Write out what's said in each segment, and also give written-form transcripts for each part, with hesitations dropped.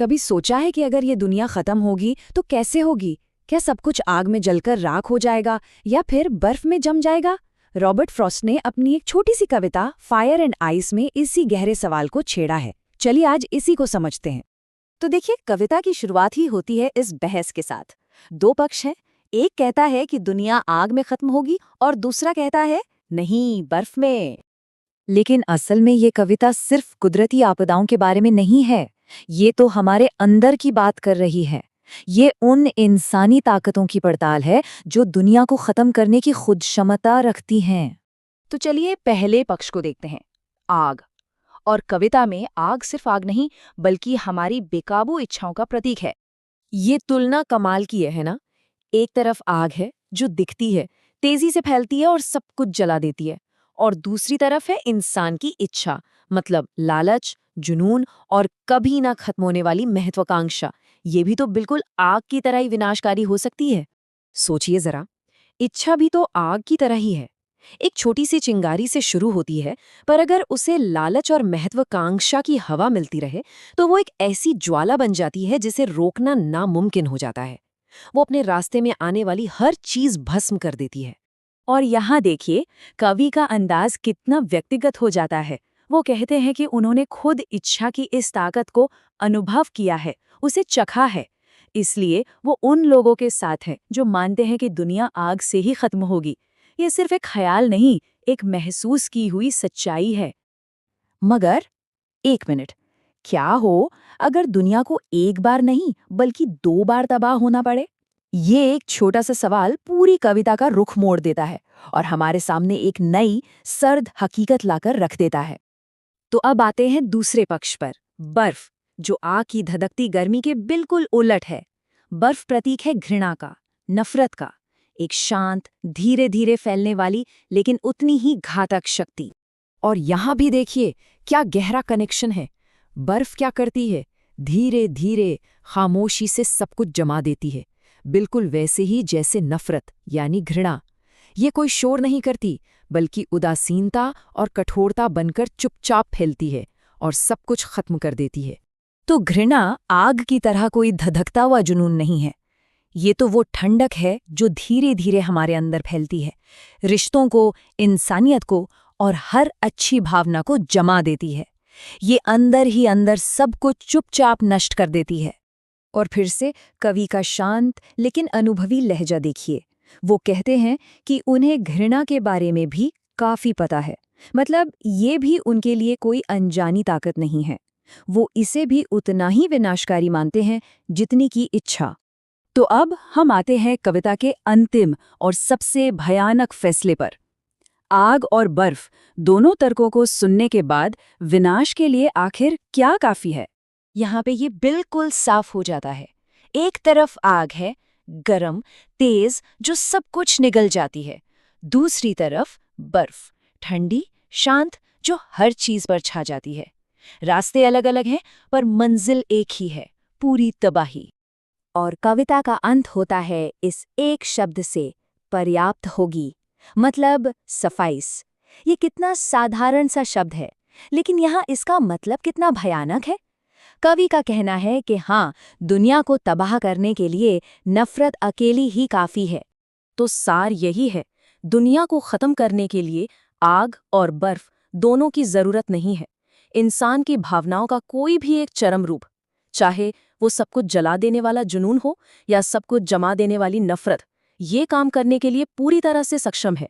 कभी सोचा है कि अगर ये दुनिया खत्म होगी तो कैसे होगी? क्या सब कुछ आग में जलकर राख हो जाएगा या फिर बर्फ में जम जाएगा? रॉबर्ट फ्रॉस्ट ने अपनी एक छोटी सी कविता फायर एंड आइस में इसी गहरे सवाल को छेड़ा है। चलिए आज इसी को समझते हैं। तो देखिए, कविता की शुरुआत ही होती है इस बहस के साथ। दो पक्ष हैं। एक कहता है कि दुनिया आग में खत्म होगी और दूसरा कहता है नहीं, बर्फ में। लेकिन असल में ये कविता सिर्फ कुदरती आपदाओं के बारे में नहीं है। ये तो हमारे अंदर की बात कर रही है। ये उन इंसानी ताकतों की पड़ताल है जो दुनिया को खत्म करने की खुद क्षमता रखती हैं। तो चलिए पहले पक्ष को देखते हैं, आग। और कविता में आग सिर्फ आग नहीं बल्कि हमारी बेकाबू इच्छाओं का प्रतीक है। ये तुलना कमाल की है ना? एक तरफ आग है जो दिखती है, तेजी से फैलती है और सब कुछ जला देती है, और दूसरी तरफ है इंसान की इच्छा, मतलब लालच, जुनून और कभी ना खत्म होने वाली महत्वाकांक्षा। ये भी तो बिल्कुल आग की तरह ही विनाशकारी हो सकती है। सोचिए जरा, इच्छा भी तो आग की तरह ही है। एक छोटी सी चिंगारी से शुरू होती है, पर अगर उसे लालच और महत्वाकांक्षा की हवा मिलती रहे तो वो एक ऐसी ज्वाला बन जाती है जिसे रोकना नामुमकिन हो जाता है। वो अपने रास्ते में आने वाली हर चीज भस्म कर देती है। और यहाँ देखिए, कवि का अंदाज कितना व्यक्तिगत हो जाता है। वो कहते हैं कि उन्होंने खुद इच्छा की इस ताकत को अनुभव किया है, उसे चखा है। इसलिए वो उन लोगों के साथ हैं जो मानते हैं कि दुनिया आग से ही खत्म होगी। ये सिर्फ एक ख्याल नहीं, एक महसूस की हुई सच्चाई है। मगर एक मिनट, क्या हो अगर दुनिया को एक बार नहीं बल्कि 2 बार तबाह होना पड़े? ये एक छोटा सा सवाल पूरी कविता का रुख मोड़ देता है और हमारे सामने एक नई सर्द हकीकत लाकर रख देता है। तो अब आते हैं दूसरे पक्ष पर, बर्फ, जो आग की धधकती गर्मी के बिल्कुल उलट है। बर्फ प्रतीक है घृणा का, नफरत का, एक शांत, धीरे धीरे फैलने वाली लेकिन उतनी ही घातक शक्ति। और यहाँ भी देखिए क्या गहरा कनेक्शन है। बर्फ क्या करती है? धीरे धीरे, खामोशी से सब कुछ जमा देती है, बिल्कुल वैसे ही जैसे नफरत यानी घृणा। ये कोई शोर नहीं करती, बल्कि उदासीनता और कठोरता बनकर चुपचाप फैलती है और सब कुछ खत्म कर देती है। तो घृणा आग की तरह कोई धधकता हुआ जुनून नहीं है। ये तो वो ठंडक है जो धीरे धीरे हमारे अंदर फैलती है, रिश्तों को, इंसानियत को और हर अच्छी भावना को जमा देती है। ये अंदर ही अंदर सब कुछ चुपचाप नष्ट कर देती है। और फिर से कवि का शांत लेकिन अनुभवी लहजा देखिए। वो कहते हैं कि उन्हें घृणा के बारे में भी काफी पता है, मतलब ये भी उनके लिए कोई अनजानी ताकत नहीं है। वो इसे भी उतना ही विनाशकारी मानते हैं जितनी की इच्छा। तो अब हम आते हैं कविता के अंतिम और सबसे भयानक फैसले पर। आग और बर्फ दोनों तर्कों को सुनने के बाद विनाश के लिए आखिर क्या काफी है? यहाँ पे ये बिल्कुल साफ हो जाता है। एक तरफ आग है, गरम, तेज, जो सब कुछ निगल जाती है। दूसरी तरफ बर्फ, ठंडी, शांत, जो हर चीज पर छा जाती है। रास्ते अलग अलग हैं पर मंजिल एक ही है, पूरी तबाही। और कविता का अंत होता है इस एक शब्द से, पर्याप्त होगी, मतलब सफाइस। ये कितना साधारण सा शब्द है, लेकिन यहाँ इसका मतलब कितना भयानक है। कवि का कहना है कि हाँ, दुनिया को तबाह करने के लिए नफरत अकेली ही काफी है। तो सार यही है, दुनिया को खत्म करने के लिए आग और बर्फ दोनों की जरूरत नहीं है। इंसान की भावनाओं का कोई भी एक चरम रूप, चाहे वो सब कुछ जला देने वाला जुनून हो या सब कुछ जमा देने वाली नफरत, ये काम करने के लिए पूरी तरह से सक्षम है।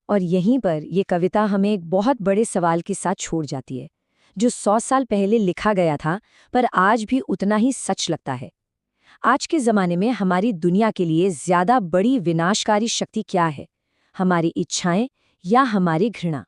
और यहीं पर ये कविता हमें एक बहुत बड़े सवाल के साथ छोड़ जाती है, जो 100 साल पहले लिखा गया था पर आज भी उतना ही सच लगता है। आज के ज़माने में हमारी दुनिया के लिए ज़्यादा बड़ी विनाशकारी शक्ति क्या है? हमारी इच्छाएं या हमारी घृणा?